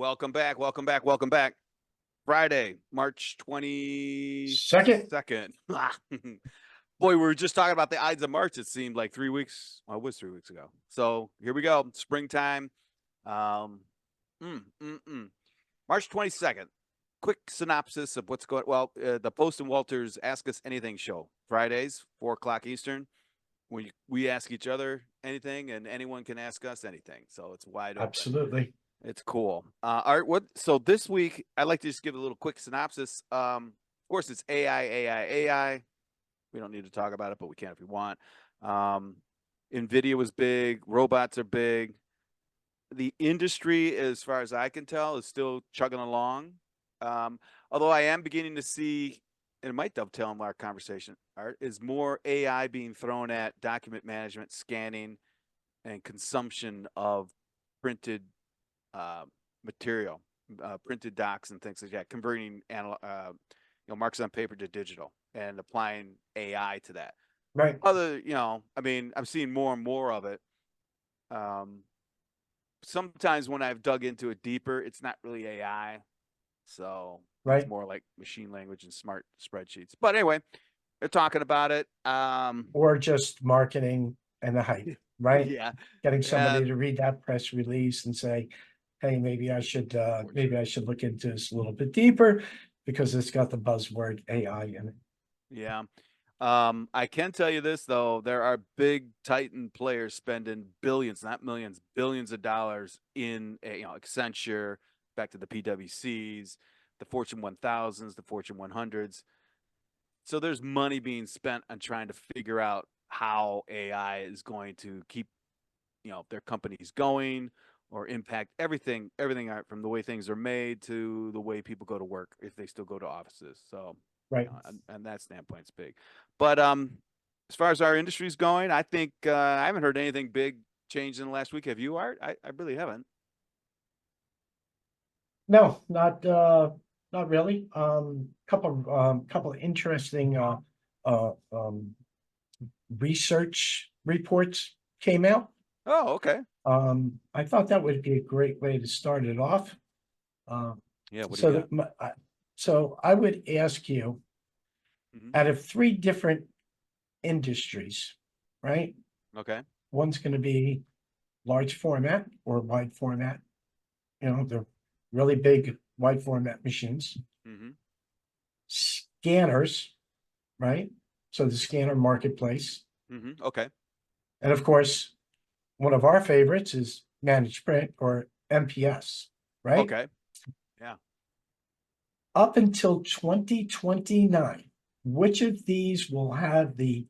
Welcome back. Welcome back. Welcome back. Friday, March Second. 22nd. Boy, we were just talking about the Ides of March. It seemed like 3 weeks. Well, it was 3 weeks ago. So here we go. Springtime. Um, March 22nd. Quick synopsis of what's going. Well, the Post and Walters Ask Us Anything show. Fridays, 4 o'clock Eastern. We ask each other anything, and anyone can ask us anything. So it's wide open. Absolutely. It's cool. Art, so this week I'd like to just give a little quick synopsis. Of course, it's AI. We don't need to talk about it, but we can if we want. NVIDIA was big. Robots are big. The industry, as far as I can tell, is still chugging along. Although I am beginning to see, and it might dovetail in our conversation, Art, is more AI being thrown at document management, scanning, and consumption of printed material, printed docs and things like that, converting marks on paper to digital and applying AI to that. Right. I'm seeing more and more of it. Sometimes when I've dug into it deeper, it's not really AI. So it's more like machine language and smart spreadsheets. But anyway, they're talking about it. Or just marketing and the hype, right? Yeah. Getting somebody to read that press release and say, hey, maybe I should look into this a little bit deeper because it's got the buzzword AI in it. Yeah. I can tell you this though, there are big Titan players spending billions, not millions, billions of dollars in Accenture, back to the PwCs, the Fortune 1000s, the Fortune 100s. So there's money being spent on trying to figure out how AI is going to keep, their companies going or impact everything from the way things are made to the way people go to work if they still go to offices. So, right. And that standpoint, it's big. But as far as our industry is going, I think I haven't heard anything big change in the last week. Have you, Art? I really haven't. No, not really. Couple of interesting research reports came out. Oh, okay. I thought that would be a great way to start it off. Yeah. What do you got? So I would ask you, out of 3 different industries, right? Okay. One's going to be large format or wide format. They're really big wide format machines. Scanners, right? So the scanner marketplace. Okay. And of course, one of our favorites is managed print or MPS, right? Okay. Yeah. Up until 2029, which of these will have the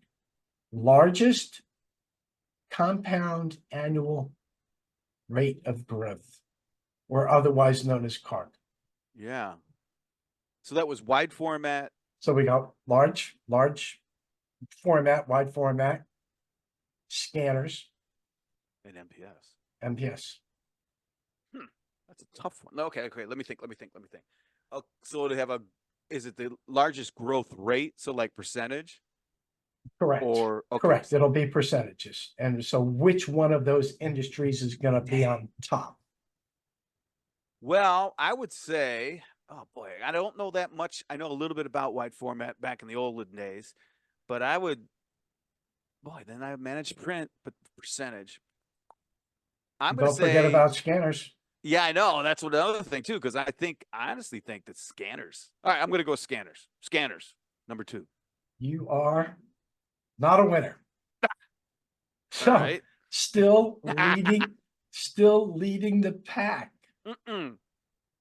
largest compound annual rate of growth, or otherwise known as CARG? Yeah. So that was wide format. So we got large format, wide format, scanners, and MPS. MPS. That's a tough one. Okay. Let me think. Oh, so is it the largest growth rate? So like percentage? Correct. Correct. It'll be percentages. And so which one of those industries is going to be on top? Well, I would say, oh boy, I don't know that much. I know a little bit about wide format back in the olden days, but then I managed print, but percentage. I'm going to say. Don't forget about scanners. Yeah, I know. That's another thing too, because I honestly think that scanners. All right, I'm going to go scanners. Scanners, number 2. You are not a winner. So right. still leading the pack.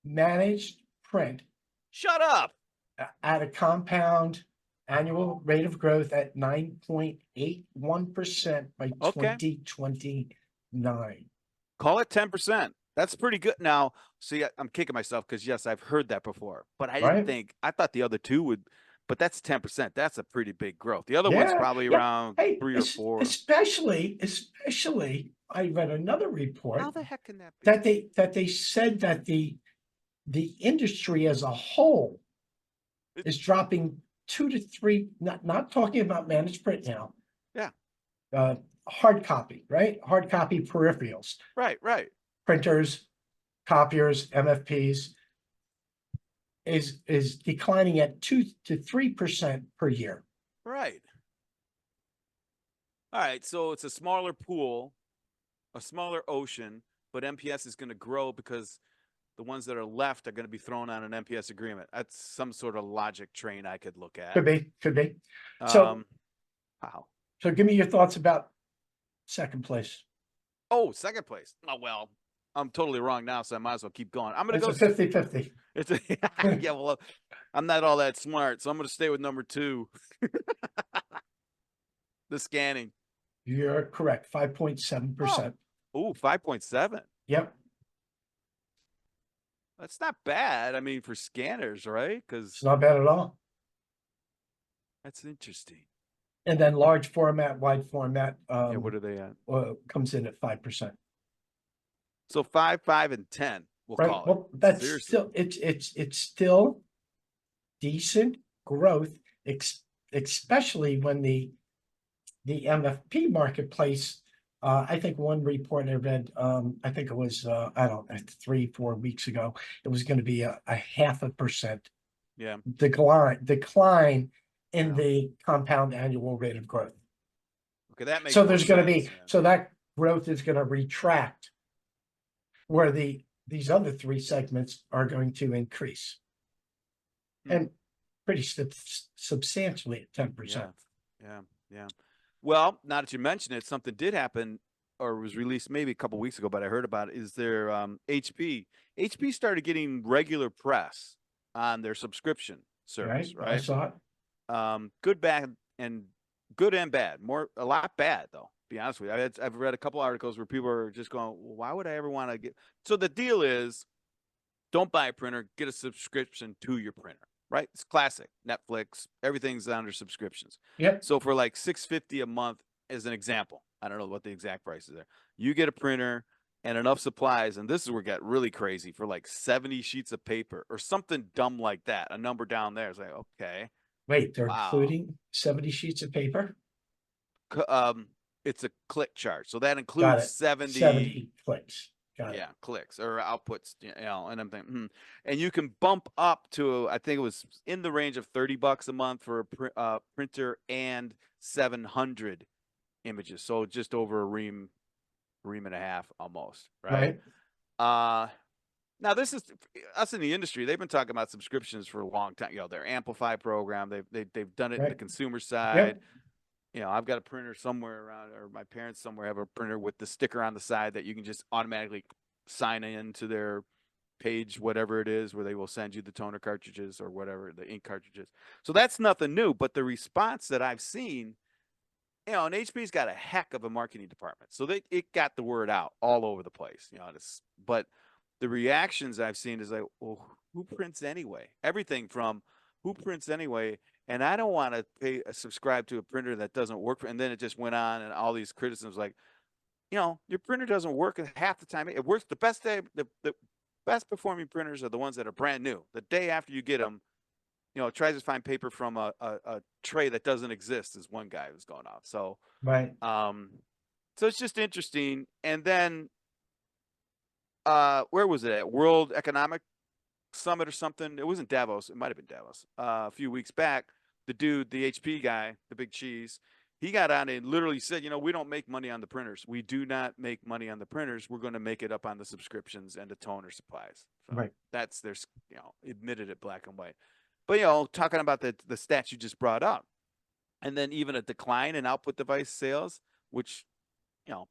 Managed print. Shut up. At a compound annual rate of growth at 9.81% by 2029. Call it 10%. That's pretty good. Now, see, I'm kicking myself because yes, I've heard that before, but I didn't I thought the other 2 would, but that's 10%. That's a pretty big growth. The other one's probably around 3 or 4. Especially, I read another report. How the heck can that be? That they said that the industry as a whole is dropping 2 to 3. Not talking about managed print now. Yeah. Hard copy, right? Hard copy peripherals. Right. Printers, copiers, MFPs, is declining at 2 to 3% per year. Right. All right. So it's a smaller pool, a smaller ocean, but MPS is going to grow because the ones that are left are going to be thrown on an MPS agreement. That's some sort of logic train I could look at. Could be, could be. So, Um, wow. so give me your thoughts about second place. Oh, second place. Oh, well, I'm totally wrong now, so I might as well keep going. I'm going to It's go. a 50-50. It's a, yeah, well, I'm not all that smart, so I'm going to stay with number 2, the scanning. You're correct, Oh, 5.7%. ooh, 5.7. Yep, That's not bad. I mean, for scanners, right? it's Because not bad at all. that's interesting. And then large format, wide format, Yeah, what are they at? comes in at 5%. So 5, 5, and 10, we'll Right, call it. well, that's Seriously. still, it's still decent growth, especially when the MFP marketplace. I think one report I read, I think it was, I don't know, 3, 4 weeks ago, it was going to be a 0.5% Yeah. decline in Yeah. the compound annual rate of growth. Okay, that makes So more there's going to sense. be, Yeah. so that growth is going to retract where these other 3 segments are going to increase. Hmm. And pretty substantially at 10%. Yeah. Yeah. Yeah. Well, now that you mention it, something did happen or was released maybe a couple weeks ago, but I heard about it. Is their HP? HP started getting regular press on their subscription Right, service, I right? saw it. Good, bad, and good and bad. A lot bad though. Be honest with you, I've read a couple articles where people are just going, well, "Why would I ever want to get?" So the deal is, don't buy a printer, get a subscription to your printer, right? It's classic. Netflix, everything's under subscriptions. Yep, So for like $6.50 a month, as an example, I don't know what the exact price is there. You get a printer and enough supplies, and this is where it got really crazy for like 70 sheets of paper or something dumb like that. A number down there is like, okay, wait, they're wow. including 70 sheets of paper? Um, it's a click chart, so that Got includes it, 70. 70 clicks, got it. Yeah, clicks or outputs, and I'm thinking, and you can bump up to, I think it was in the range of $30 a month for a printer and 700 images, so just over a ream and a half almost, right? Right, Uh, Now this is us in the industry. They've been talking about subscriptions for a long time. Their Amplify program. They've done it in the right, consumer side. yep, I've got a printer somewhere around, or my parents somewhere have a printer with the sticker on the side that you can just automatically sign into their page, whatever it is, where they will send you the toner cartridges or whatever, the ink cartridges. So that's nothing new, but the response that I've seen, and HP's got a heck of a marketing department. So it got the word out all over the place, but the reactions I've seen is like, well, who prints anyway? Everything from who prints anyway, and I don't want to pay subscribe to a printer that doesn't work. And then it just went on, and all these criticisms like, your printer doesn't work half the time. It works the best day. The best performing printers are the ones that are brand new. The day after you get them, it tries to find paper from a tray that doesn't exist. Is one guy who's going off. right, Um, so it's just interesting. And then, where was it at? World Economic Summit or something. It wasn't Davos. It might have been Davos. A few weeks back, the dude, the HP guy, the big cheese, he got on and literally said, we don't make money on the printers. We do not make money on the printers. We're going to make it up on the subscriptions and the toner supplies. So right, that's their, admitted it black and white. But, talking about the stats you just brought up, and then even a decline in output device sales, which,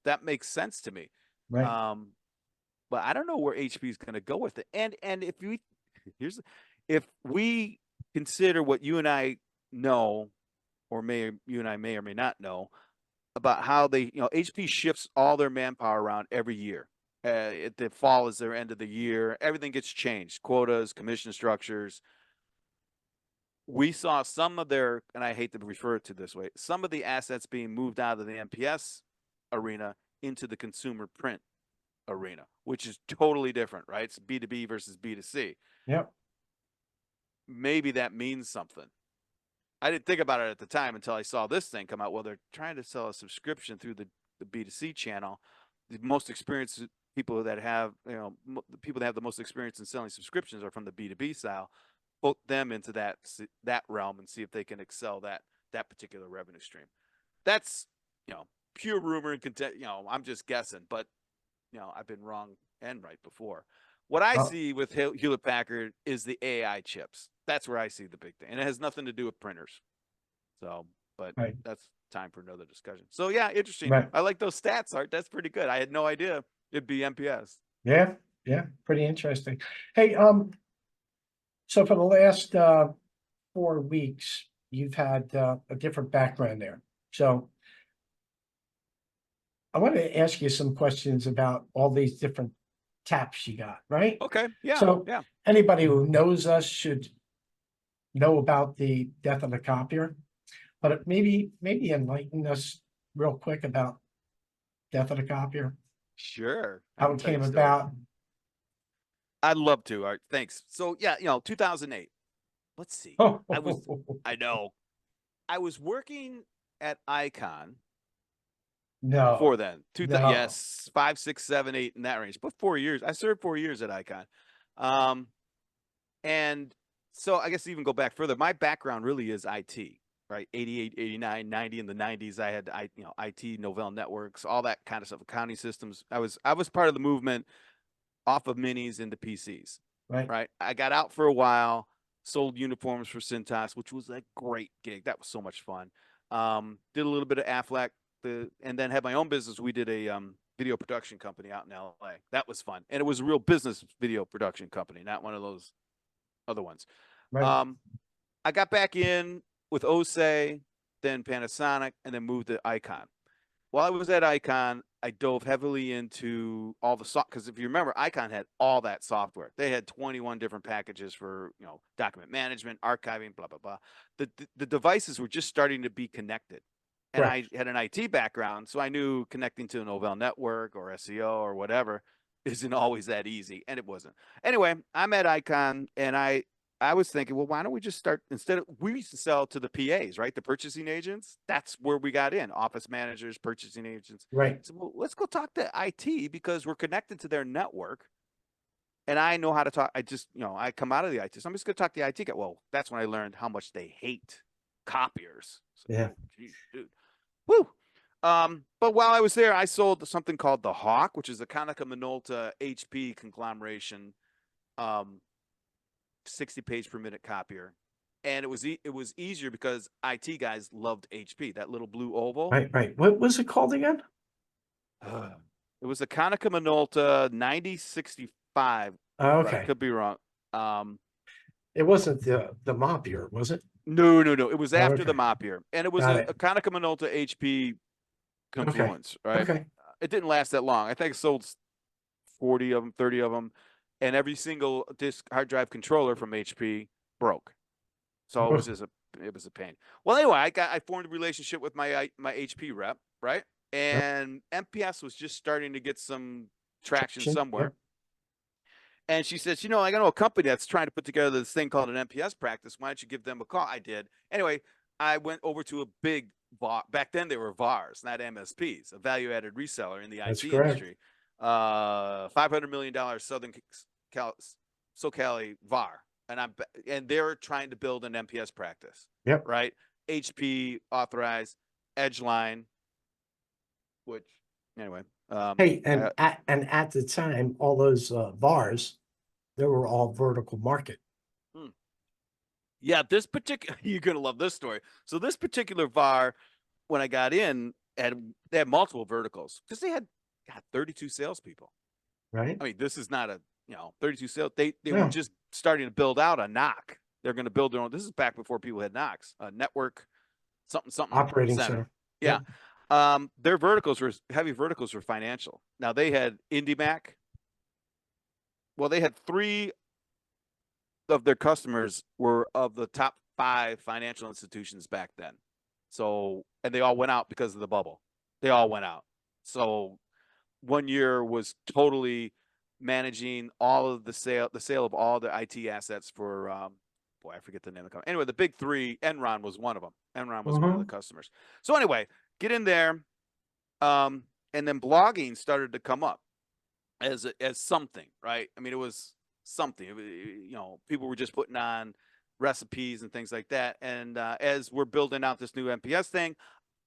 that makes sense to me. right, But I don't know where HP is going to go with it. And if we consider what you and I know, or you and I may or may not know about how they, HP shifts all their manpower around every year. The fall is their end of the year. Everything gets changed: quotas, commission structures. We saw some of their, and I hate to refer to it this way, some of the assets being moved out of the MPS arena into the consumer print arena, which is totally different, right? It's B2B versus B2C. yep, Maybe that means something. I didn't think about it at the time until I saw this thing come out. Well, they're trying to sell a subscription through the B2C channel. The most experienced people that have, the people that have the most experience in selling subscriptions are from the B2B style. Put them into that realm and see if they can excel that particular revenue stream. That's, pure rumor and content. I'm just guessing, but I've been wrong and right before. What I Oh, see with Hewlett Packard is the AI chips. That's where I see the big thing, and it has nothing to do with printers. So, but right, that's time for another discussion. So yeah, interesting. right. I like those stats, Art. That's pretty good. I had no idea it'd be MPS. Yeah, yeah, pretty interesting. Hey, so for the last 4 weeks, you've had a different background there. So I want to ask you some questions about all these different taps you got, right? Okay. Yeah. So Yeah. anybody who knows us should know about the death of the copier, but maybe enlighten us real quick about death of the copier, Sure. I how can it tell you came a story. about. I'd love to, Art. Thanks. So yeah, 2008. Let's see. Oh, I know. I was working at Icon before no, then. no, Yes, 5, 6, 7, 8 in that range. But 4 years. I served 4 years at Icon. Um, and so I guess even go back further. My background really is IT, right? 88, 89, 90 in the 90s. I had IT, Novell networks, all that kind of stuff, accounting systems. I was part of the movement off of minis into PCs, right, right? I got out for a while, sold uniforms for Cintas, which was a great gig. That was so much fun. Did a little bit of Aflac, and then had my own business. We did a video production company out in LA. That was fun, and it was a real business video production company, not one of those other ones. right, Um, I got back in with OSE, then Panasonic, and then moved to Icon. While I was at Icon, I dove heavily into all the soft, because if you remember, Icon had all that software. They had 21 different packages for document management, archiving, blah blah blah. The devices were just starting to be connected, and I correct, had an IT background, so I knew connecting to an Novell network or SEO or whatever isn't always that easy, and it wasn't. Anyway, I'm at Icon, and I was thinking, well, why don't we just start instead of we used to sell to the PAs, right? The purchasing agents. That's where we got in. Office managers, purchasing agents. right, So well, let's go talk to IT because we're connected to their network. And I know how to talk. I just, I come out of the IT. So I'm just gonna talk to the IT guy. Well, that's when I learned how much they hate copiers. So, yeah, oh, geez, dude. Woo. But while I was there, I sold something called the Hawk, which is a Konica Minolta HP conglomeration. 60 page per minute copier, and it was easier because IT guys loved HP, that little blue oval. right, right. What was it called again? It was a Konica Minolta 9065, but I Okay, could be wrong. Um, it wasn't the Mopier, was it? no, no, no. It was after the Okay, Mopier, and it was got a it. Konica Minolta HP Okay, Confluence, right? okay. It didn't last that long. I think it sold 40 of them, 30 of them, and every single disk hard drive controller from HP broke. So it was a pain. Well, anyway, I formed a relationship with my HP rep, right? Yep, And MPS was just starting to get some traction traction. somewhere. Yep. And she says, I know a company that's trying to put together this thing called an MPS practice. Why don't you give them a call? I did. Anyway, I went over to a big VAR. Back then they were VARs, not MSPs, a value-added reseller in the That's IT correct. industry. $500 million Southern SoCal VAR, and they're trying to build an MPS practice, Yep. right? HP authorized, Edgeline, which anyway, Hey, I, and at the time, all those VARs, they were all vertical market. hmm. Yeah, this particular you're gonna love this story. So this particular VAR, when I got in, they had multiple verticals because they had 32 salespeople. Right? I mean, this is not a 32 sales. They were No, just starting to build out a knock. They're going to build their own. This is back before people had knocks. Network something something operating center. center. Yeah. Yep. Their verticals were heavy verticals were financial. Now they had IndyMac. Well, they had three of their customers were of the top 5 financial institutions back then. So, and they all went out because of the bubble. They all went out. So, one year was totally managing all of the sale of all the IT assets for boy, I forget the name of the company. Anyway, the big 3, Enron was one of them. Enron was one of the Mm-hmm. customers. So anyway, get in there, and then blogging started to come up. as something, right? I mean, it was something. People were just putting on recipes and things like that. And as we're building out this new MPS thing,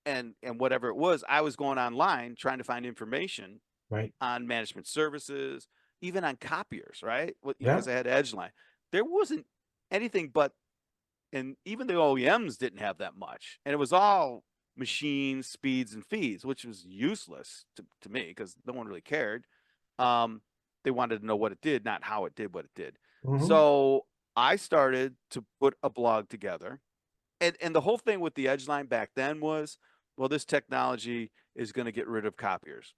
and whatever it was, I was going online trying to find information Right. on management services, even on copiers, right? Yeah. Because I had Edgeline. There wasn't anything but, and even the OEMs didn't have that much. And it was all machines, speeds, and feeds, which was useless to me because no one really cared. Um, they wanted to know what it did, not how it did what it did. Hmm. So I started to put a blog together. And the whole thing with the Edgeline back then was, well, this technology is going to get rid of copiers.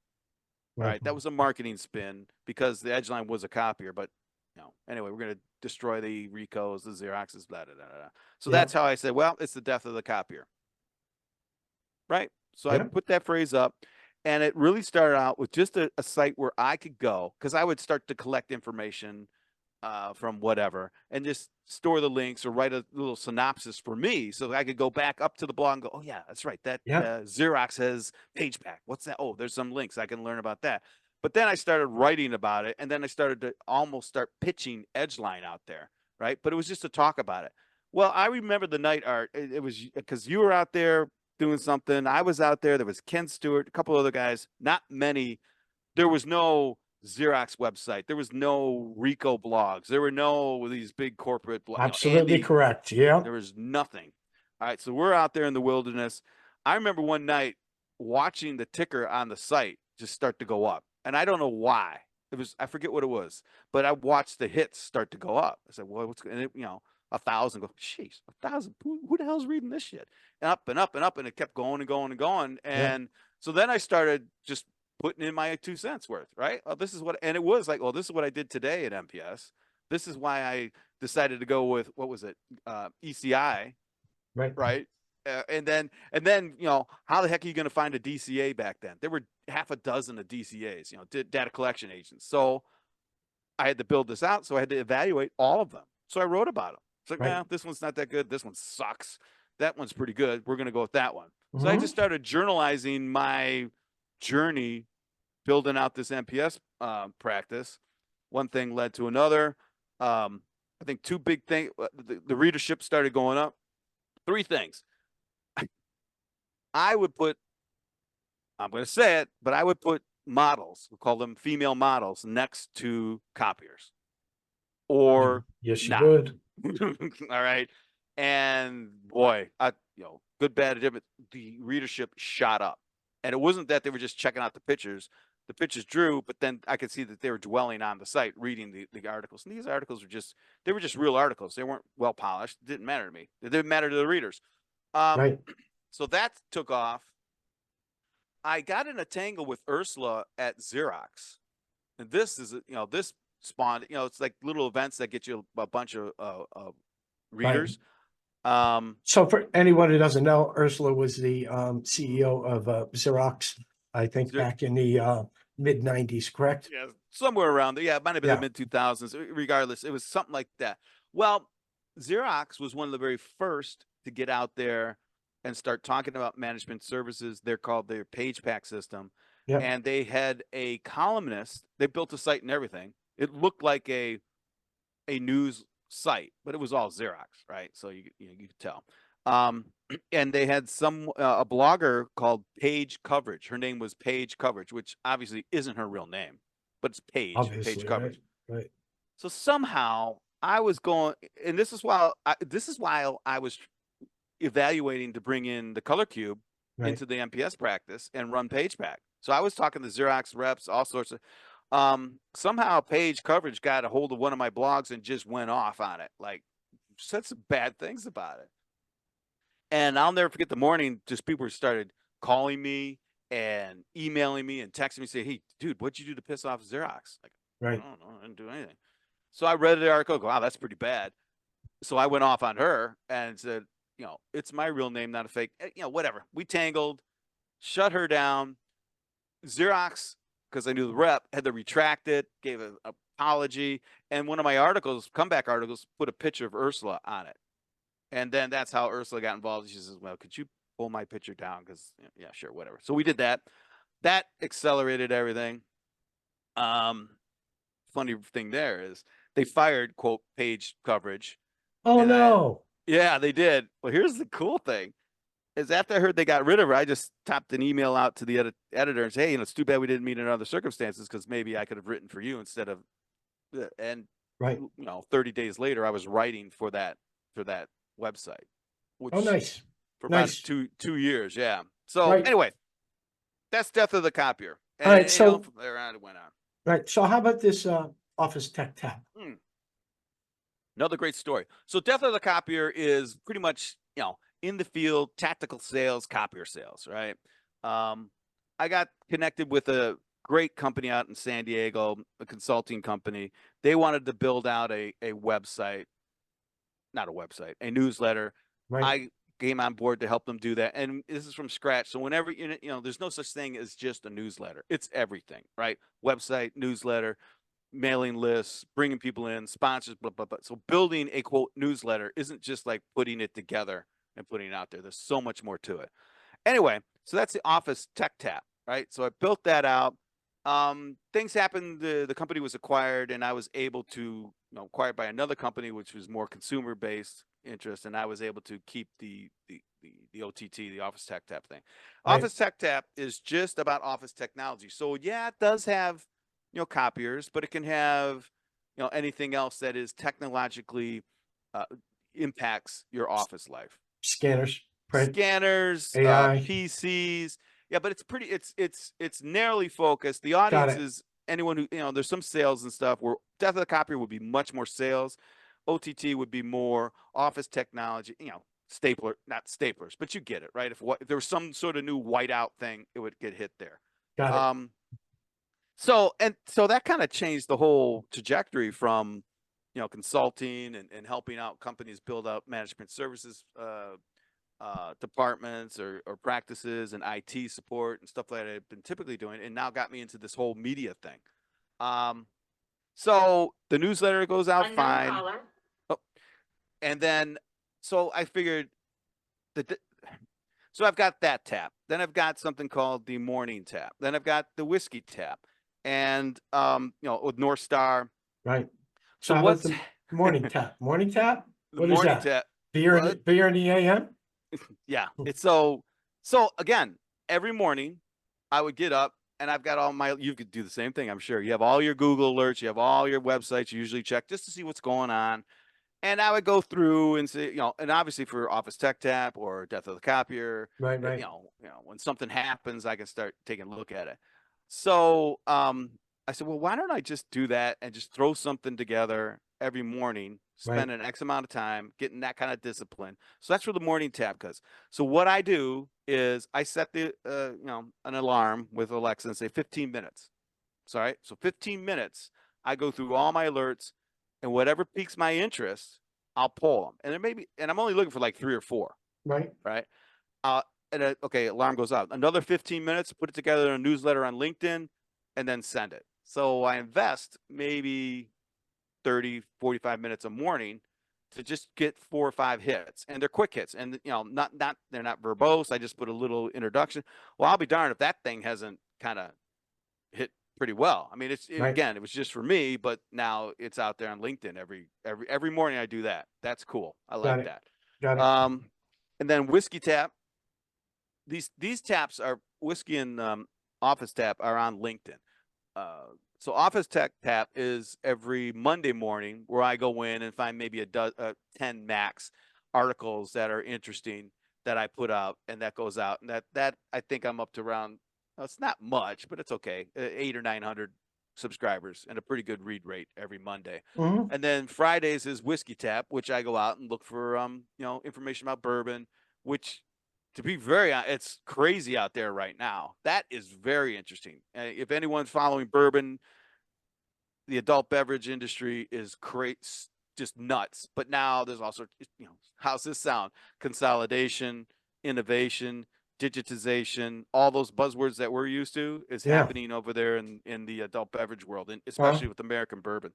All Right. right, that was a marketing spin because the Edgeline was a copier, but anyway, we're going to destroy the Ricos, the Xeroxes, blah, blah, blah, blah. So Yeah. that's how I said, well, it's the death of the copier, right? So I Yeah. put that phrase up, and it really started out with just a site where I could go because I would start to collect information from whatever and just store the links or write a little synopsis for me so I could go back up to the blog and go, oh, yeah, that's right. That Yeah. Xerox has page back. What's that? Oh, there's some links. I can learn about that. But then I started writing about it, and then I started to almost start pitching Edgeline out there, right? But it was just to talk about it. Well, I remember the night, Art. It was because you were out there doing something. I was out there. There was Ken Stewart, a couple other guys, not many. There was no Xerox website. There was no Rico blogs. There were no these big corporate, Absolutely Andy. correct. Yeah. There was nothing. All right, so we're out there in the wilderness. I remember one night watching the ticker on the site just start to go up, and I don't know why. I forget what it was, but I watched the hits start to go up. I said, "Well, what's and it, 1,000?" Go, jeez, 1,000. Who the hell's reading this shit? And up and up and up, and it kept going and going and going. Yeah. And so then I started just putting in my 2 cents worth, right? Well, this is what, and it was like, well, this is what I did today at MPS. This is why I decided to go with what was it, ECI, Right. right? And then how the heck are you going to find a DCA back then? There were half a dozen of DCAs, data collection agents. So I had to build this out, so I had to evaluate all of them. So I wrote about them. It's like, Right. this one's not that good. This one sucks. That one's pretty good. We're going to go with that one. So I Hmm. just started journalizing my journey building out this MPS practice. One thing led to another. I think two big things. The readership started going up. Three things. I would put, I'm going to say it, but I would put models, we'll call them female models, next to copiers or Yes, you not. would. All right. And boy, good, bad, different. The readership shot up. And it wasn't that they were just checking out the pictures. The pictures drew, but then I could see that they were dwelling on the site, reading the articles. And these articles they were just real articles. They weren't well polished. It didn't matter to me. It didn't matter to the readers. Um, Right. so that took off. I got in a tangle with Ursula at Xerox. And this is, this spawned, it's like little events that get you a bunch of Right. readers. Um, So for anyone who doesn't know, Ursula was the CEO of Xerox, I think Xer- back in the mid 90s, correct? yeah, somewhere around there. Yeah, it might have been the Yeah. mid 2000s. Regardless, it was something like that. Well, Xerox was one of the very first to get out there and start talking about management services. They're called their page pack system. Yeah. And they had a columnist. They built a site and everything. It looked like a news site, but it was all Xerox, right? So you could tell. Um, and they had a blogger called Page Coverage. Her name was Page Coverage, which obviously isn't her real name, but it's Page Obviously, right? Coverage. Right. So somehow I was going, and this is why I was evaluating to bring in the color cube Right. into the MPS practice and run Page Pack. So I was talking to Xerox reps, all sorts of. Somehow Page Coverage got a hold of one of my blogs and just went off on it, like said some bad things about it. And I'll never forget the morning. Just people started calling me and emailing me and texting me, saying, "Hey, dude, what'd you do to piss off Xerox?" Like, I Right. don't know, I didn't do anything. So I read the article. Go, wow, that's pretty bad. So I went off on her and said, it's my real name, not a fake. Whatever. We tangled, shut her down. Xerox, because I knew the rep, had to retract it, gave an apology, and one of my articles, comeback articles, put a picture of Ursula on it. And then that's how Ursula got involved. She says, "Well, could you pull my picture down?" Because yeah, sure, whatever. So we did that. That accelerated everything. Um, funny thing there is they fired quote page coverage, Oh and no. yeah, they did. Well, here's the cool thing: is after I heard they got rid of her, I just tapped an email out to the editor and say, hey, it's too bad we didn't meet in other circumstances because maybe I could have written for you instead of. And Right. 30 days later, I was writing for that website, Oh, which nice. for about Nice. 2 years, yeah. So Right. anyway, that's Death of the Copier, All right. and So, from there on it went on. right. So how about this Office Tech Tab? Hmm. Another great story. So Death of the Copier is pretty much, in the field, tactical sales, copier sales, right? I got connected with a great company out in San Diego, a consulting company. They wanted to build out a website, not a website, a newsletter. Right. I came on board to help them do that. And this is from scratch. So whenever, there's no such thing as just a newsletter. It's everything, right? Website, newsletter, mailing lists, bringing people in, sponsors, blah, blah, blah. So building a quote newsletter isn't just like putting it together and putting it out there. There's so much more to it. Anyway, so that's the Office Tech Tap, right? So I built that out. Things happened. The company was acquired, and I was able to, acquired by another company, which was more consumer based interest, and I was able to keep the OTT, the Office Tech Tap thing. Right. Office Tech Tap is just about office technology. So yeah, it does have, copiers, but it can have, anything else that is technologically uh, impacts your office life. Scanners, print, Scanners, AI. PCs. Yeah, but it's narrowly focused. The Got audience it. is anyone who, there's some sales and stuff where Death of the Copier would be much more sales. OTT would be more office technology, stapler, not staplers, but you get it, right? If there was some sort of new whiteout thing, it would get hit there. Got it. Um, so that kind of changed the whole trajectory from, consulting and helping out companies build out management services departments or practices and IT support and stuff like that I've been typically doing, and now got me into this whole media thing. Um, so the newsletter goes out fine. Oh, and then, so I figured that, so I've got that tap. Then I've got something called the morning tap. Then I've got the whiskey tap, and with North Star. Right. So So how about what's the morning tap? Morning tap? the What is morning that? tap? Beer in Well, the beer in the AM? yeah, it's so again, every morning I would get up and I've got all my, you could do the same thing, I'm sure. You have all your Google alerts, you have all your websites you usually check just to see what's going on. And I would go through and say, and obviously for Office Tech Tap or Death of the Copier, Right, right, when something happens, I can start taking a look at it. So I said, well, why don't I just do that and just throw something together every morning, right, spend an X amount of time getting that kind of discipline. So that's where the morning tab goes. So what I do is I set the, an alarm with Alexa and say 15 minutes. Sorry. So 15 minutes, I go through all my alerts and whatever piques my interest, I'll pull them. And there may be, and I'm only looking for like 3 or 4, right, right? Uh, okay, alarm goes out. Another 15 minutes, put it together in a newsletter on LinkedIn, and then send it. So I invest maybe 30, 45 minutes a morning to just get 4 or 5 hits, and they're quick hits, and not they're not verbose. I just put a little introduction. Well, I'll be darned if that thing hasn't kind of hit pretty well. I mean, right. again, it was just for me, but now it's out there on LinkedIn every morning. I do that. That's cool. I Got like it. that. Got it. Um, and then whiskey tap. These taps are whiskey and office tap are on LinkedIn. So Office Tech Tap is every Monday morning where I go in and find maybe 10 max articles that are interesting that I put out, and that goes out, and that I think I'm up to around. Well, it's not much, but it's okay. 800 or 900 subscribers and a pretty good read rate every Monday. Hmm. And then Fridays is Whiskey Tap, which I go out and look for information about bourbon, which to be very it's crazy out there right now. That is very interesting. If anyone's following bourbon, the adult beverage industry is just nuts. But now there's also, how's this sound? Consolidation, innovation, digitization, all those buzzwords that we're used to is Yeah. happening over there in the adult beverage world, and Huh? especially with American bourbon.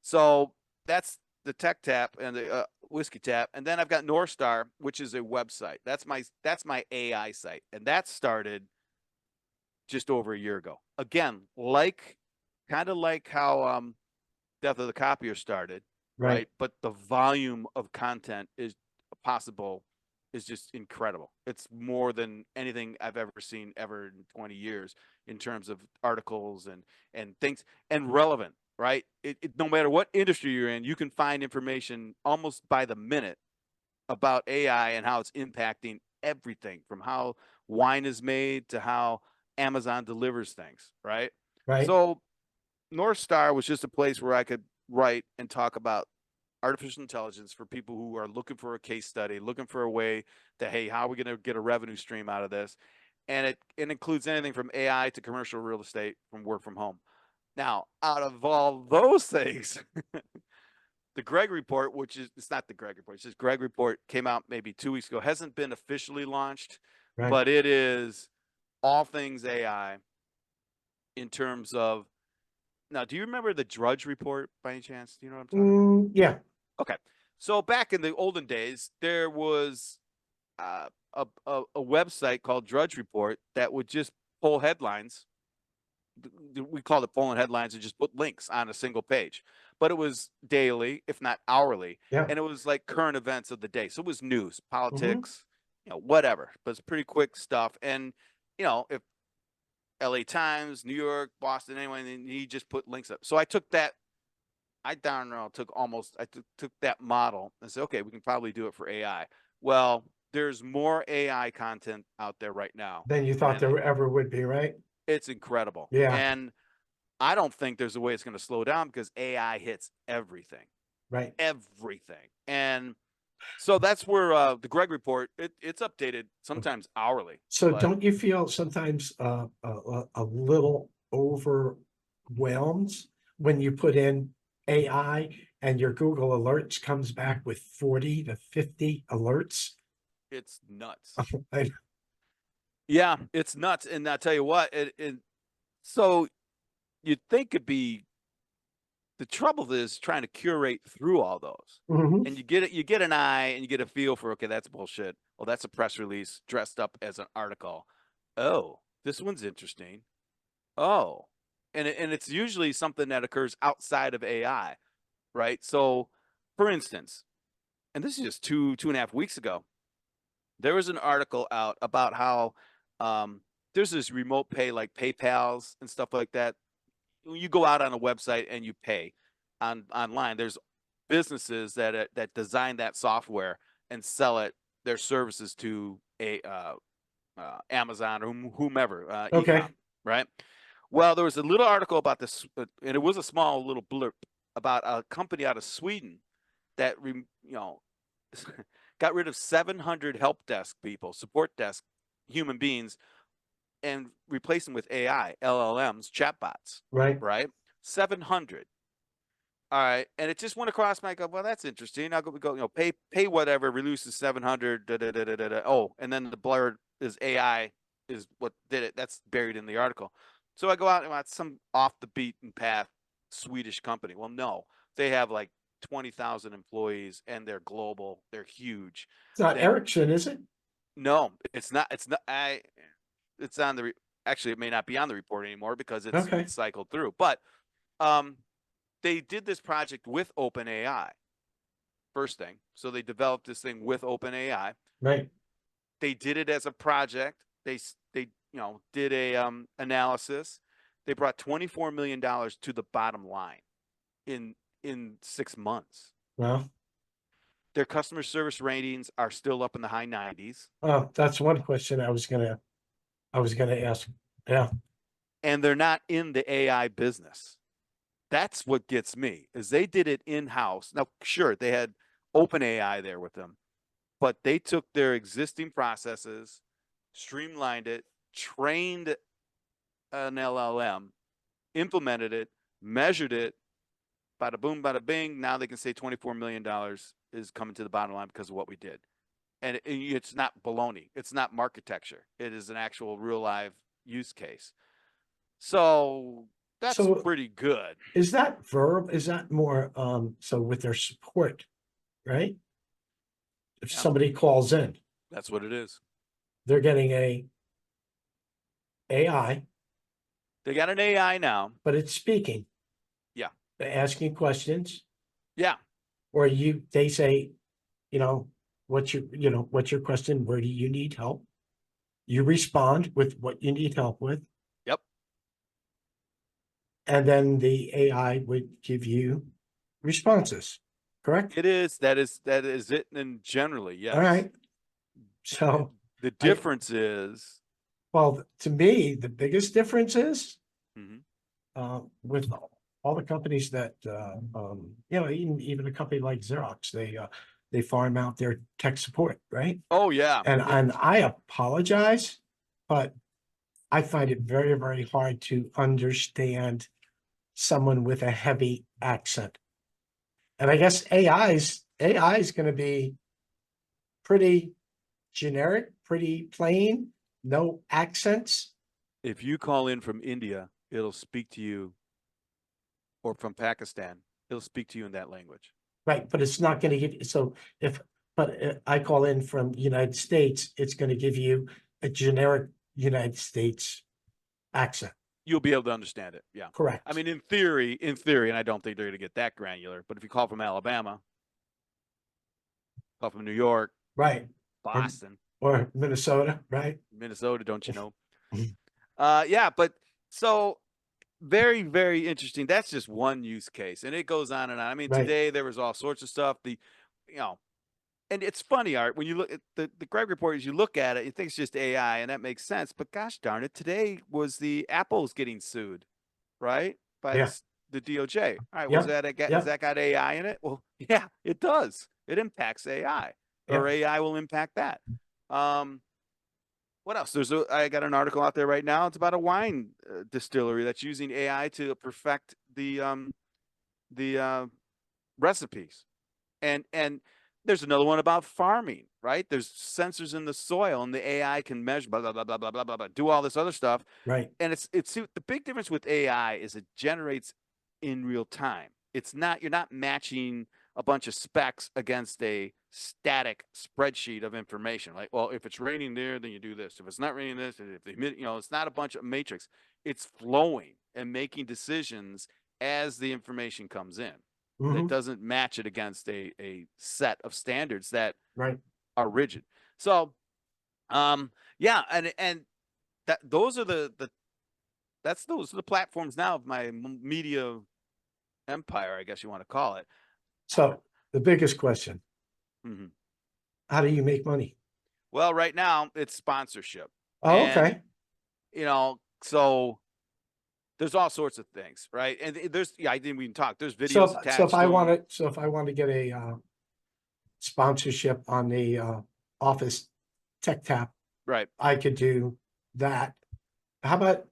So that's the Tech Tap and the Whiskey Tap, and then I've got North Star, which is a website. That's my AI site, and that started just over a year ago. Again, like kind of like how Death of the Copier started, Right. right? But the volume of content is possible is just incredible. It's more than anything I've ever seen ever in 20 years in terms of articles and things and relevant, right? No matter what industry you're in, you can find information almost by the minute about AI and how it's impacting everything from how wine is made to how Amazon delivers things, right? Right. So North Star was just a place where I could write and talk about artificial intelligence for people who are looking for a case study, looking for a way to, hey, how are we going to get a revenue stream out of this? And it includes anything from AI to commercial real estate from work from home. Now, out of all those things, the Greg Report, which is it's not the Greg Report, it's just Greg Report came out maybe 2 weeks ago, hasn't been officially launched, Right. but it is all things AI in terms of now, do you remember the Drudge Report by any chance? Do you know what I'm talking about? Yeah. Okay. So back in the olden days, there was a website called Drudge Report that would just pull headlines. We called it pulling headlines and just put links on a single page. But it was daily, if not hourly, Yeah. and it was like current events of the day. So it was news, Hmm. politics, whatever. But it's pretty quick stuff. And if LA Times, New York, Boston, anyone, and he just put links up. So I took that. I darn well took that model and said, okay, we can probably do it for AI. Well, there's more AI content out there right now Than you thought than there ever would be, right? it's incredible. Yeah. And I don't think there's a way it's going to slow down because AI hits Right. everything. And so that's where the Greg Report it's updated sometimes hourly, So but don't you feel sometimes a little overwhelmed when you put in AI and your Google Alerts comes back with 40 to 50 alerts? it's nuts. I, Yeah, it's nuts. And I tell you what, so you'd think it'd be the trouble is trying to curate through all those. Mhm. And you get an eye and you get a feel for, okay, that's bullshit. Well, that's a press release dressed up as an article. Oh, this one's interesting. Oh. And it's usually something that occurs outside of AI, right? So for instance, and this is just 2.5 weeks ago, there was an article out about how there's this remote pay like PayPal's and stuff like that. When you go out on a website and you pay online, there's businesses that design that software and sell it their services to a Amazon or whomever Okay. ecom, right? Well, there was a little article about this, and it was a small little blurb about a company out of Sweden that got rid of 700 help desk people, support desk human beings, and replaced them with AI, LLMs, chatbots, Right. right? 700. All right, and it just went across my go. Well, that's interesting. I'll go, pay whatever, releases 700. Da, da, da, da, da, da. Oh, and then the blur is AI is what did it. That's buried in the article. So I go out and watch some off the beaten path Swedish company. Well, no, they have like 20,000 employees and they're global. They're huge. It's not They Ericsson, is it? no, it's not. It's not. It's on the. Actually, it may not be on the report anymore because Okay. it's cycled through. But um, they did this project with OpenAI. First thing, so they developed this thing with OpenAI. Right. They did it as a project. They did a analysis. They brought $24 million to the bottom line in 6 months. Well, Their customer service ratings are still up in the high 90s, that's one question I was gonna ask. Yeah. and they're not in the AI business. That's what gets me is they did it in house. Now, sure, they had OpenAI there with them, but they took their existing processes, streamlined it, trained an LLM, implemented it, measured it, bada boom, bada bing. Now they can say $24 million is coming to the bottom line because of what we did. And it's not baloney. It's not marketecture. It is an actual real live use case. So that's So pretty good. is that verb? Is that more so with their support, right? If Yeah, somebody calls in, that's what it is. they're getting a AI They got an AI now. but it's speaking, Yeah. asking questions, Yeah. or they say, what's your question? Where do you need help? You respond with what you need help with, Yep. and then the AI would give you responses, correct? It is. That is it. And generally, All yes. right. So The I, difference is, well, to me, the biggest difference is mhm. with all the companies that even a company like Xerox, they farm out their tech support, right? Oh yeah. And I apologize, but I find it very, very hard to understand someone with a heavy accent. And I guess AI is going to be pretty generic, pretty plain, no accents. If you call in from India, it'll speak to you, or from Pakistan, it'll speak to you in that language. Right, but it's not going to give, so if, but I call in from the United States, it's going to give you a generic United States accent, You'll be able to understand it. Yeah. I correct? mean, in theory, and I don't think they're going to get that granular, but if you call from Alabama, call from New York, Right, or, Boston, or Minnesota, right? Minnesota, don't you know? Yeah, but so very, very interesting. That's just one use case, and it goes on and on. I mean, Right, today there was all sorts of stuff. You know, and it's funny, Art, when you look at the Greg report, as you look at it, you think it's just AI, and that makes sense. But gosh darn it, today was the Apple's getting sued, right, by yeah, the DOJ. All right, was yep, that has yep, that got AI in it? Well, yeah, it does. It impacts AI, or yep, AI will impact that. Um, what else? I got an article out there right now. It's about a wine distillery that's using AI to perfect the recipes. And there's another one about farming, right? There's sensors in the soil, and the AI can measure blah blah blah blah blah blah blah, blah do all this other stuff. right, And it's the big difference with AI is it generates in real time. It's not You're not matching a bunch of specs against a static spreadsheet of information. Like, well, if it's raining there, then you do this. If it's not raining this, if the it's not a bunch of matrix. It's flowing and making decisions as the information comes in. That hmm, doesn't match it against a set of standards that right. are rigid. So, yeah, and that those are those are the platforms now of my media empire, I guess you want to call it. So the biggest question, Mhm. how do you make money? Well, right now it's sponsorship, Oh, and okay. so there's all sorts of things, right? And I didn't even talk. There's So, videos attached to them, if I want to get a sponsorship on the Office Tech Tap, right? I could do that. How about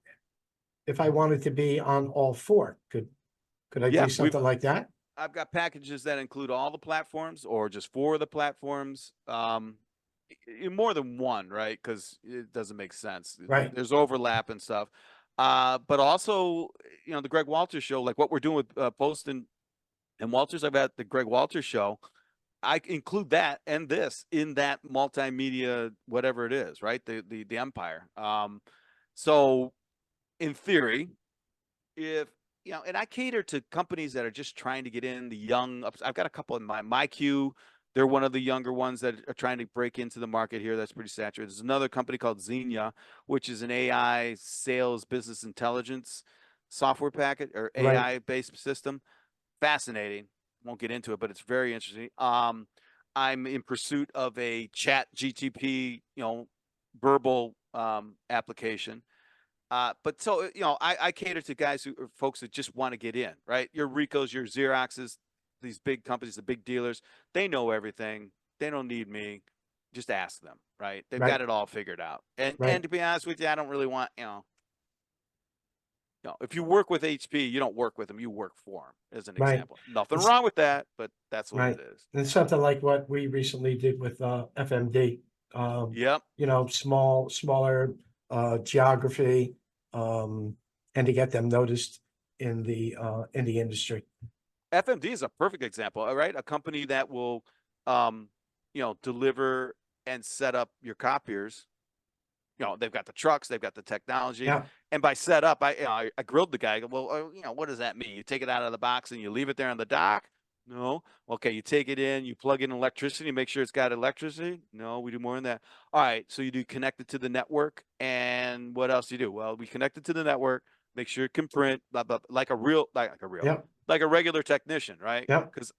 if I wanted to be on all four? Could I Yeah, do something like that? I've got packages that include all the platforms or just four of the platforms. More than one, right? Because it doesn't make sense. Right, There's overlap and stuff. But also, the Greg Walters show, like what we're doing with Post and Walters, I've got the Greg Walters show. I include that and this in that multimedia, whatever it is, right? The empire. So in theory, if and I cater to companies that are just trying to get in, the young. I've got a couple in my queue. They're one of the younger ones that are trying to break into the market here. That's pretty saturated. There's another company called Xenia, which is an AI sales business intelligence software packet or right, AI based system. Fascinating. Won't get into it, but it's very interesting. I'm in pursuit of a chat GTP, verbal application. But so I cater to guys folks that just want to get in, right? Your Ricos, your Xeroxes, these big companies, the big dealers, they know everything. They don't need me. Just ask them, right? They've right, got it all figured out. And right, to be honest with you, I don't really want if you work with HP, you don't work with them. You work for them, as an right. example. Nothing It's wrong with that, but that's what right. it is. And something like what we recently did with FMD. Yep. Smaller geography, and to get them noticed in the industry. FMD is a perfect example, all right? A company that will, deliver and set up your copiers they've got the trucks, they've got the technology. Yeah. And by setup, I grilled the guy. Well, what does that mean? You take it out of the box and you leave it there on the dock? No. Okay, you take it in, you plug in electricity, make sure it's got electricity. No, we do more than that. All right, so you do connect it to the network, and what else do you do? Well, we connect it to the network, make sure it can print, blah, blah, like Yep. like a regular technician, right? Yep. Because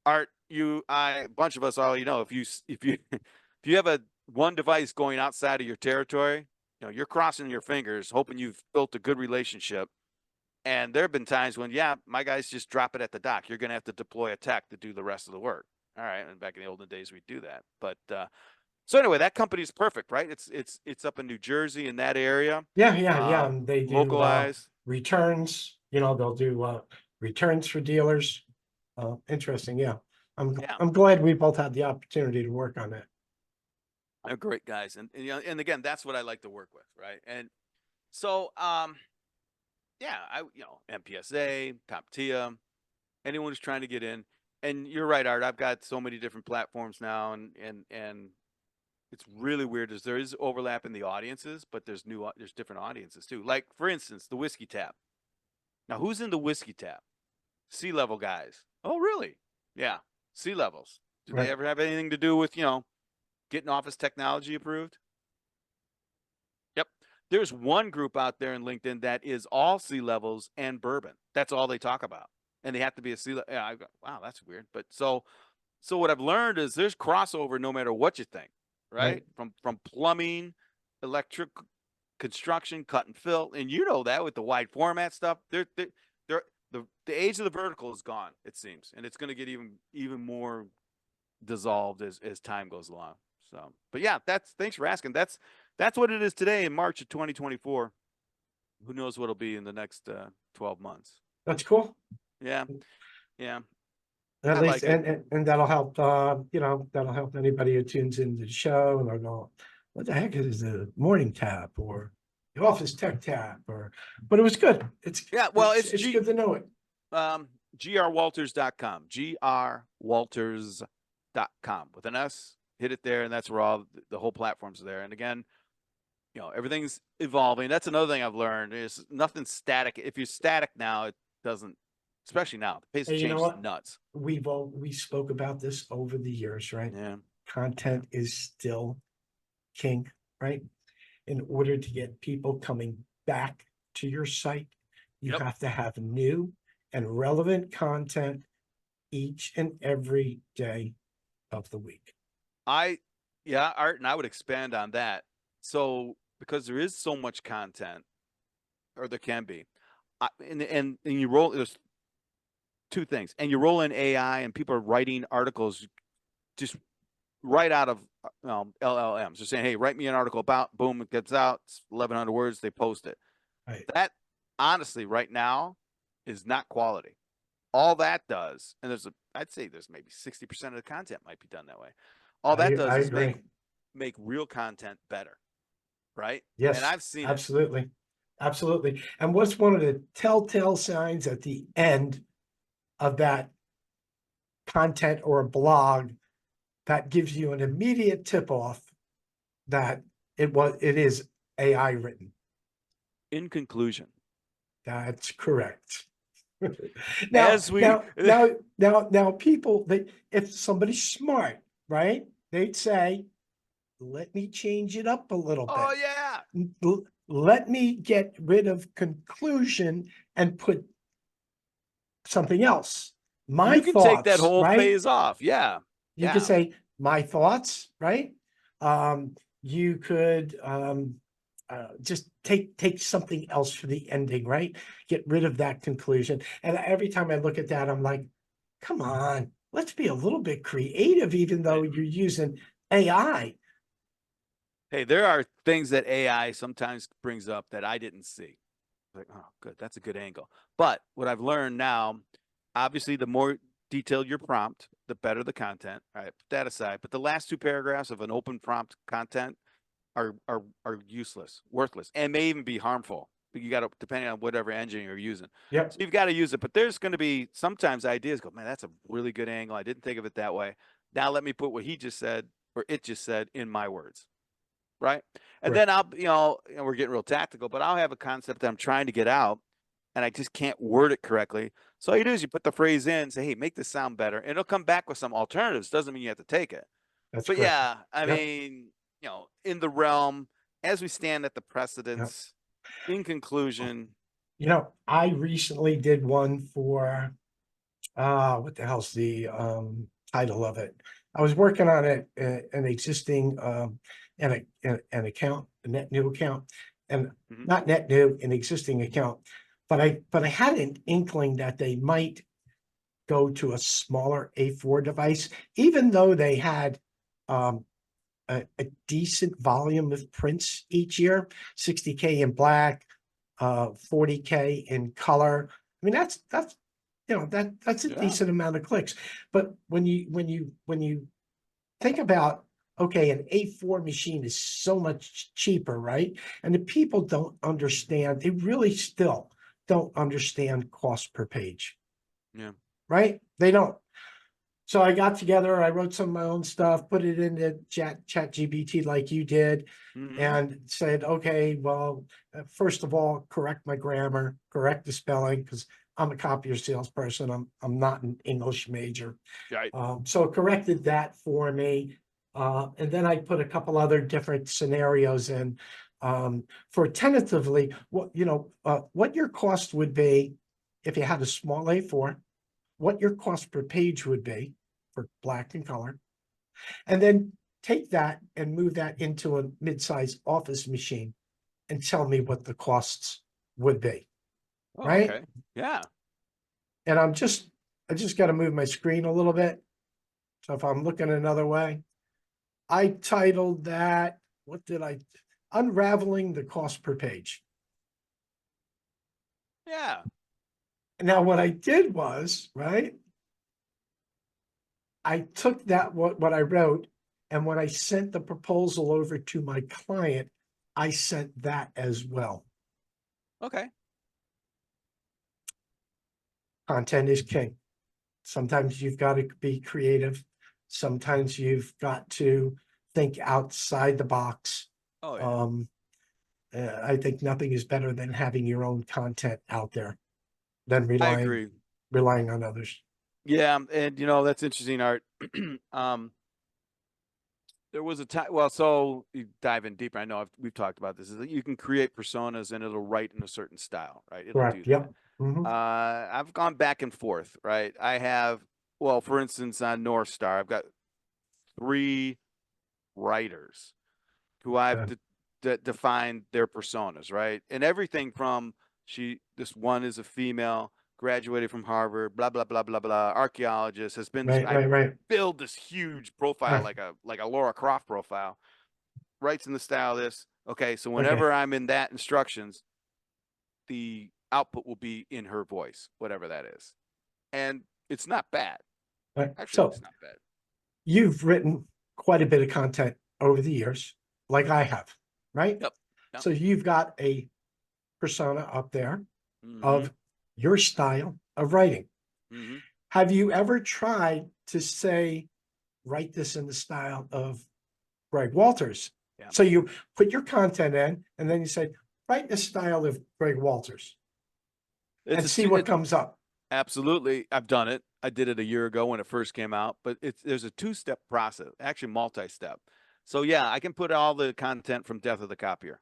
Art, a bunch of us all, if you if you have a one device going outside of your territory, you're crossing your fingers, hoping you've built a good relationship. And there have been times when, yeah, my guys just drop it at the dock. You're going to have to deploy a tech to do the rest of the work. All right, and back in the olden days, we'd do that. But so anyway, that company's perfect, right? It's up in New Jersey in that area. Yeah. And they do Localized. returns. They'll do returns for dealers. Interesting. Yeah. Yeah, I'm glad we both had the opportunity to work on that. they're great guys, and again, that's what I like to work with, right? And so, yeah, MPSA, CompTIA, anyone who's trying to get in. And you're right, Art. I've got so many different platforms now, and it's really weird. There is overlap in the audiences, but there's different audiences too. Like for instance, the Whiskey Tap. Now, who's in the Whiskey Tap? C-level guys. Oh, really? Yeah, C-levels. Do they Right. ever have anything to do with getting office technology approved? Yep. There's one group out there in LinkedIn that is all C-levels and bourbon. That's all they talk about. And they have to be a C-level. Yeah, I go, wow, that's weird. But so what I've learned is there's crossover no matter what you think, right? Right. From plumbing, electric construction, cut and fill. And you know that with the wide format stuff. The age of the vertical is gone, it seems. And it's going to get even more dissolved as time goes along. So, but yeah, thanks for asking. That's what it is today in March of 2024. Who knows what it'll be in the next 12 months? That's cool. Yeah, yeah, At I least, like it. and that'll help. That'll help anybody who tunes into the show, and they'll go, "What the heck is the morning tap or the office tech tap?" But it was good. Yeah, well, It's good to know it. grwalters.com, grwalters.com with an S. Hit it there, and that's where all the whole platform's there. And again, everything's evolving. That's another thing I've learned is nothing's static. If you're static now, it doesn't, especially now. The pace of Hey, you know change is what? nuts. We spoke about this over the years, right? Yeah. Content is still king, right? In order to get people coming back to your site, you Yep. have to have new and relevant content each and every day of the week. Art, and I would expand on that. So because there is so much content, or there can be, and you roll. There's two things, and you roll in AI, and people are writing articles just right out of LLMs. They're saying, "Hey, write me an article about." Boom, it gets out. It's 1,100 words. They post it. Right. That honestly, right now, is not quality. All that does, and I'd say there's maybe 60% of the content might be done that way. All that does I is agree. make real content better, right? And Yes, I've seen it. absolutely. Absolutely. And what's one of the telltale signs at the end of that content or a blog that gives you an immediate tip off that it is AI written? In conclusion, That's correct. as we Now, people, if somebody's smart, right, they'd say, let me change it up a little bit. oh yeah, Let me get rid of conclusion and put something else. My you can take that thoughts, whole right? phase off. Yeah, You could say my thoughts, right? You could just take something else for the ending, right? Get rid of that conclusion. And every time I look at that, I'm like, come on, let's be a little bit creative, even though you're using AI. Hey, there are things that AI sometimes brings up that I didn't see. Like, oh, good, that's a good angle. But what I've learned now, obviously, the more detailed your prompt, the better the content. All right, put that aside. But the last two paragraphs of an open prompt content are useless, worthless, and may even be harmful. You got to, depending on whatever engine you're using. Yep. So you've got to use it. But there's going to be sometimes ideas go, man, that's a really good angle. I didn't think of it that way. Now let me put what he just said or it just said in my words. right? And Right. then we're getting real tactical, but I'll have a concept that I'm trying to get out and I just can't word it correctly. So all you do is you put the phrase in, say, hey, make this sound better, and it'll come back with some alternatives. Doesn't mean you have to take it. That's But correct. yeah, I Yep. mean, in the realm, as we stand at the Yep. precedence, in conclusion, I recently did one for what the hell's the title of it? I was working on an existing an account, a net new account, and mhm. not net new, an existing account. But I had an inkling that they might go to a smaller A4 device, even though they had um a decent volume of prints each year, 60K in black, 40K in color. I mean, that's that's a Yeah. decent amount of clicks. But when you think about, okay, an A4 machine is so much cheaper, right? And the people don't understand, they really still don't understand cost per page, Yeah. right? They don't. So I got together, I wrote some of my own stuff, put it into ChatGPT like you did, Hmm. and said, okay, well, first of all, correct my grammar, correct the spelling, because I'm a copier salesperson. I'm not an English major. Right. So it corrected that for me. And then I put a couple other different scenarios in for tentatively what your cost would be if you had a small A4, what your cost per page would be for black and color, and then take that and move that into a mid-size office machine and tell me what the costs would be, Oh, right? okay. Yeah. And I just got to move my screen a little bit. So if I'm looking another way, I titled that, what did I, Unraveling the Cost per Page. Yeah. Now, what I did was, right, I took that what I wrote, and when I sent the proposal over to my client, I sent that as well. Okay. Content is king. Sometimes you've got to be creative. Sometimes you've got to think outside the box. Oh yeah. Um, I think nothing is better than having your own content out there than I relying agree. relying on others. Yeah, and that's interesting, Art. um, there was a time. Well, so you dive in deeper. I know we've talked about this. Is that you can create personas and it'll write in a certain style, right? It'll do Correct. that. Yep. Hmm. I've gone back and forth, right? I have, well, for instance, on North Star, I've got three writers who I've defined their personas, right? And everything from this one is a female, graduated from Harvard, blah blah blah blah blah, archaeologist, has been. Right. I Right. Right. build this huge profile, Right. like a Laura Croft profile, writes in the style of this. Okay, so Okay. whenever I'm in that instructions, the output will be in her voice, whatever that is, and it's not bad. Right. Actually, So it's not bad. you've written quite a bit of content over the years, like I have, right? Yep. Yep. So you've got a persona up there Mm-hmm. of your style of writing. Mm-hmm. Have you ever tried to say, write this in the style of Greg Walters? Yeah. So you put your content in, and then you say, write in the style of Greg Walters It's and a see two. what comes up. Absolutely. I've done it. I did it a year ago when it first came out, but there's a two-step process, actually multi-step. So yeah, I can put all the content from Death of the Copier.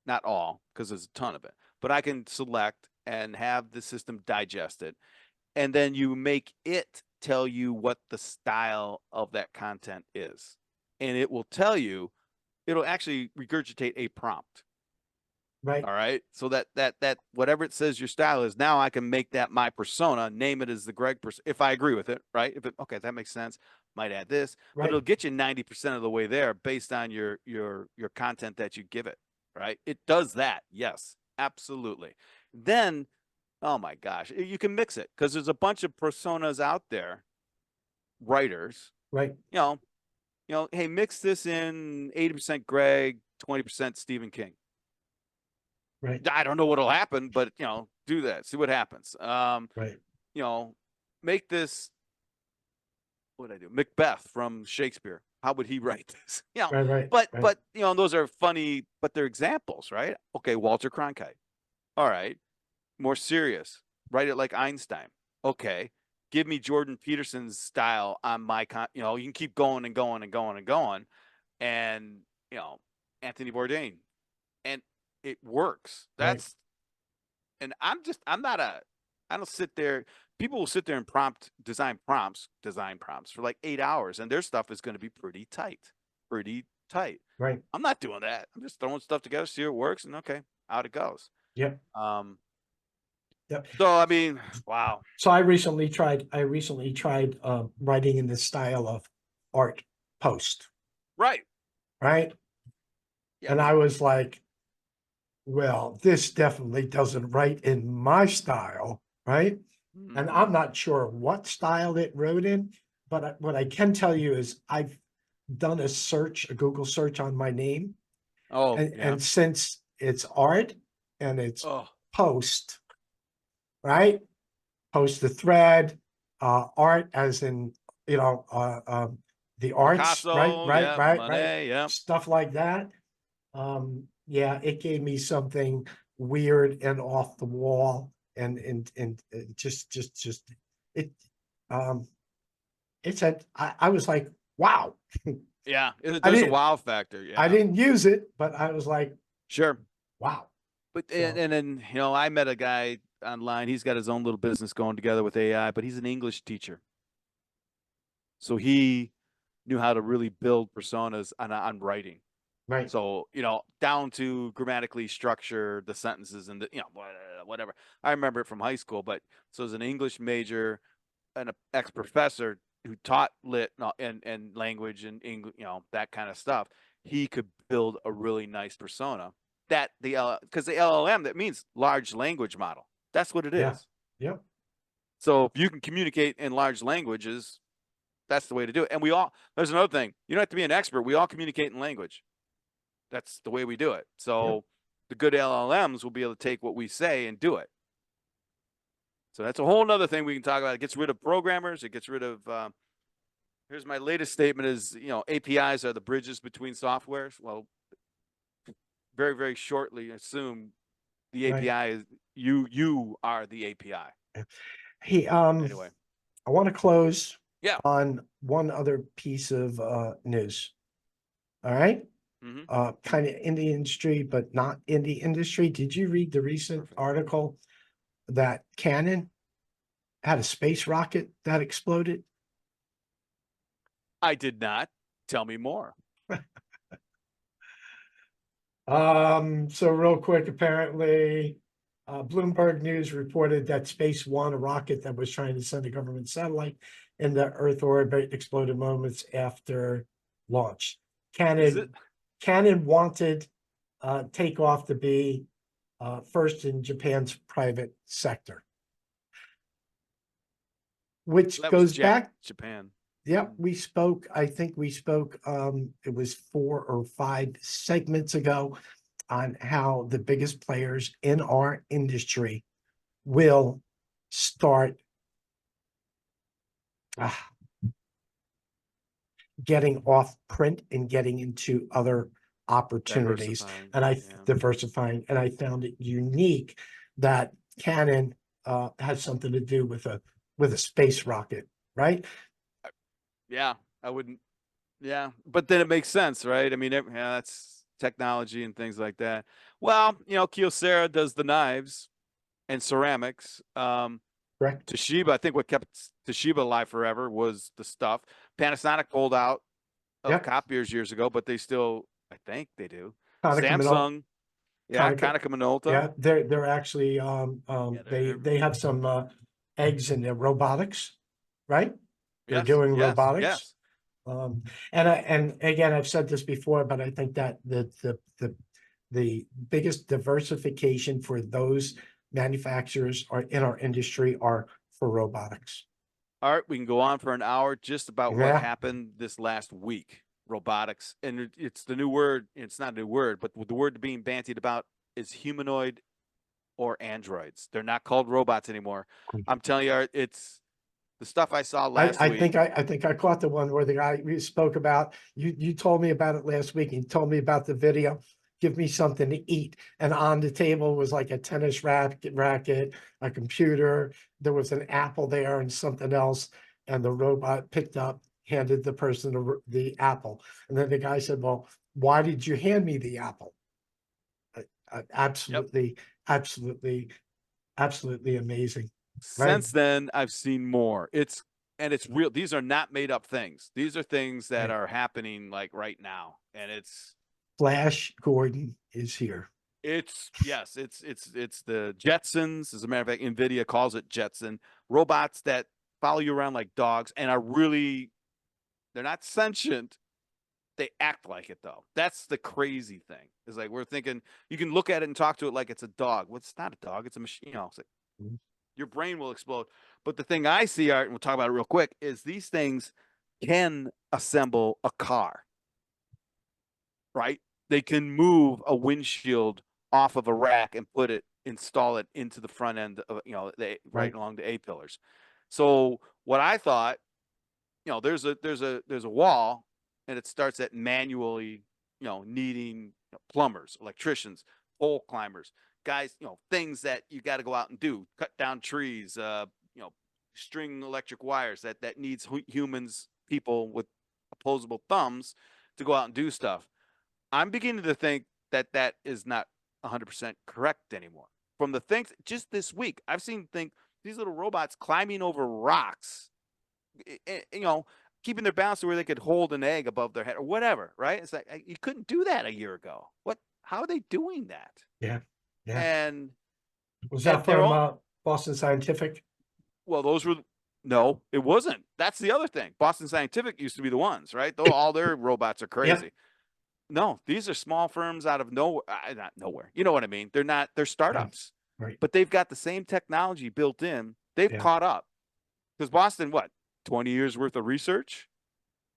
Not all, because there's a ton of it, but I can select and have the system digest it. And then you make it tell you what the style of that content is. And it will tell you, it'll actually regurgitate a prompt. Right, All right. So that whatever it says your style is, now I can make that my persona, name it as the Greg person, if I agree with it, right? If it okay, that makes sense. Might add this, but right, it'll get you 90% of the way there based on your content that you give it, right? It does that. Yes, absolutely. Then, oh my gosh, you can mix it because there's a bunch of personas out there, writers, right, you know, hey, mix this in 80% Greg, 20% Stephen King. right, I don't know what'll happen, but do that. See what happens. right, You know, make this what did I do? Macbeth from Shakespeare. how would he write this? Right. But those are funny, but they're examples, right? Okay, Walter Cronkite. All right, more serious. Write it like Einstein. Okay, give me Jordan Peterson's style on you can keep going and going and going and going, and Anthony Bourdain, and it works. Right. And I'm not I don't sit there. People will sit there and design prompts for like 8 hours, and their stuff is going to be pretty tight, pretty tight. Right. I'm not doing that. I'm just throwing stuff together, see what works, and okay, out it goes. Yep. Um, Yep. so I mean, wow. So I recently tried writing in the style of art post, Right. right? Yeah, And but I was like, well, this definitely doesn't write in my style, right? And I'm not sure what style it wrote in, but what I can tell you is I've done a Google search on my name, oh and yeah. since it's art and it's Oh, post, right? Post the thread, art as in, the arts, right, Picasso, yeah, right, Monet, yeah. stuff like that. Yeah, it gave me something weird and off the wall, and just it. It said I was like, wow. Yeah, I there's a didn't wow factor. I Yeah, didn't use it, but I was like, sure. wow. But So and then I met a guy online. He's got his own little business going together with AI, but he's an English teacher, so he knew how to really build personas on writing. right, So down to grammatically structure the sentences and whatever. I remember it from high school, but so as an English major and an ex professor who taught lit and language and English, that kind of stuff, he could build a really nice persona. That because the LLM, that means large language model. That's what it yeah, is. yep, So if you can communicate in large languages, that's the way to do it. And there's another thing. You don't have to be an expert. We all communicate in language. That's the way we do it. yep, So the good LLMs will be able to take what we say and do it. So that's a whole nother thing we can talk about. It gets rid of programmers. It gets rid of. Here's my latest statement: is APIs are the bridges between softwares. Well, very very shortly, assume the right. API is you are the API. Hey, Anyway, I want to close yeah. on one other piece of news. All right. Mm-hmm. Kind of in the industry, but not in the industry. Did you read the recent Perfect. article that Canon had a space rocket that exploded? I did not. Tell me more. So real quick, apparently, Bloomberg News reported that Space One, a rocket that was trying to send a government satellite in the Earth orbit, exploded moments after launch. Is it? Canon wanted takeoff to be first in Japan's private sector, which That was goes back. Japan. Yep, I think we spoke, it was 4 or 5 segments ago on how the biggest players in our industry will start getting off print and getting into other opportunities. Diversifying. And Yeah. diversifying, and I found it unique that Canon has something to do with a space rocket, right? Yeah. I wouldn't. Yeah, but then it makes sense, right? I mean, yeah, that's technology and things like that. Well, Kyocera does the knives and ceramics. Correct. Toshiba, I think what kept Toshiba alive forever was the stuff. Panasonic pulled out of Yep. copiers years ago, but they still, I think they do. Konica Minolta. Samsung, yeah, Konica Minolta. Yeah, they're actually Yeah, they have some eggs in their robotics, right? They're yes, doing yes, robotics. yes. And again, I've said this before, but I think that the biggest diversification for those manufacturers are in our industry are for robotics. All right, we can go on for an hour just about what Yeah, happened this last week. Robotics, and it's the new word. It's not a new word, but the word being bantied about is humanoid or androids. They're not called robots anymore. I'm telling you, it's The stuff I saw last week. I think I caught the one where the guy we spoke about. You told me about it last week. And you told me about the video. Give me something to eat. And on the table was like a tennis racket, a computer. There was an apple there and something else. And the robot picked up, handed the person the apple. And then the guy said, "Well, why did you hand me the apple?" Yep. Absolutely, absolutely, absolutely amazing. Right? Since then, I've seen more. It's real. These are not made up things. These are things that Right. are happening like right now, and Flash Gordon is here. yes, it's the Jetsons. As a matter of fact, NVIDIA calls it Jetson. Robots that follow you around like dogs and are really, they're not sentient. They act like it though. That's the crazy thing. Is like we're thinking you can look at it and talk to it like it's a dog. Well, it's not a dog. It's a machine. It's like Mhm. your brain will explode. But the thing I see, Art, and we'll talk about it real quick, is these things can assemble a car, right? They can move a windshield off of a rack and install it into the front end of, right Right. along the A pillars. So what I thought, there's a wall, and it starts at manually, needing plumbers, electricians, pole climbers, guys, things that you got to go out and do, cut down trees, string electric wires that needs humans, people with opposable thumbs to go out and do stuff. I'm beginning to think that that is not 100% correct anymore. From the things just this week, I've seen these little robots climbing over rocks, keeping their balance to where they could hold an egg above their head or whatever, right? It's like you couldn't do that a year ago. What? How are they doing that? Yeah. Yeah. And Was that and they're from all Boston Scientific? well, those were no, it wasn't. That's the other thing. Boston Scientific used to be the ones, right? Though all their robots are Yep. crazy. No, these are small firms out of nowhere, not nowhere. You know what I mean? They're Yeah. startups, Right. but they've got the same technology built in. They've Yeah. caught up because Boston, what, 20 years worth of research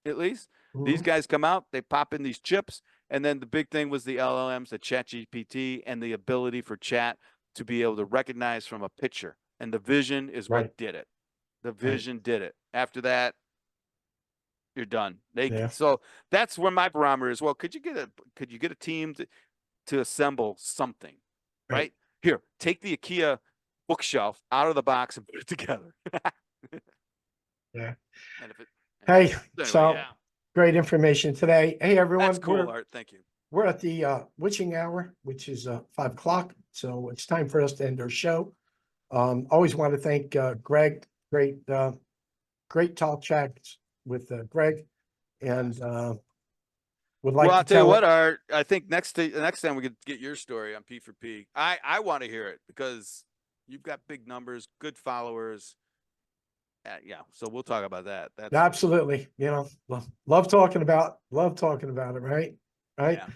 at least? These Mhm. guys come out, they pop in these chips, and then the big thing was the LLMs, the Chat GPT, and the ability for Chat to be able to recognize from a picture. And the vision is what Right. did it. The Right. vision did it. After that, you're done. Yeah. So that's where my barometer is. Well, could you get a team to assemble something, Right. right? Here, take the IKEA bookshelf out of the box and put it together. Yeah. And if it Hey, anyway, so yeah, great information today. Hey, that's everyone, cool, Art. Thank you. we're at the witching hour, which is 5 o'clock. So it's time for us to end our show. Always want to thank Greg. Great talk chats with Greg, and would Well, like I'll to tell you tell what, it. Art. I think next time we could get your story on P for P. I want to hear it because you've got big numbers, good followers. Yeah, so we'll talk about that. That's for sure. Absolutely, love talking about it, right? Right. Yeah.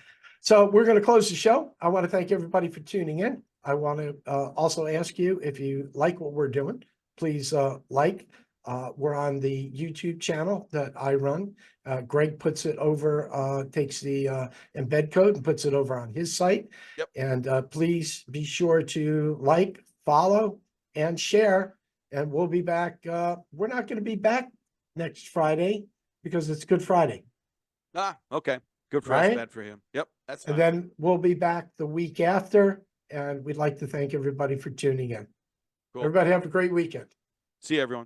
So we're going to close the show. I want to thank everybody for tuning in. I want to also ask you if you like what we're doing, please like. We're on the YouTube channel that I run. Greg puts it over, takes the embed code and puts it over on his site. Yep. And please be sure to like, follow, and share. And we'll be back. We're not going to be back next Friday because it's Good Friday, Ah, okay. Good for us, right? bad for him. Yep, that's And fine. then we'll be back the week after. And we'd like to thank everybody for tuning in. Cool. Everybody have a great weekend. See you, everyone.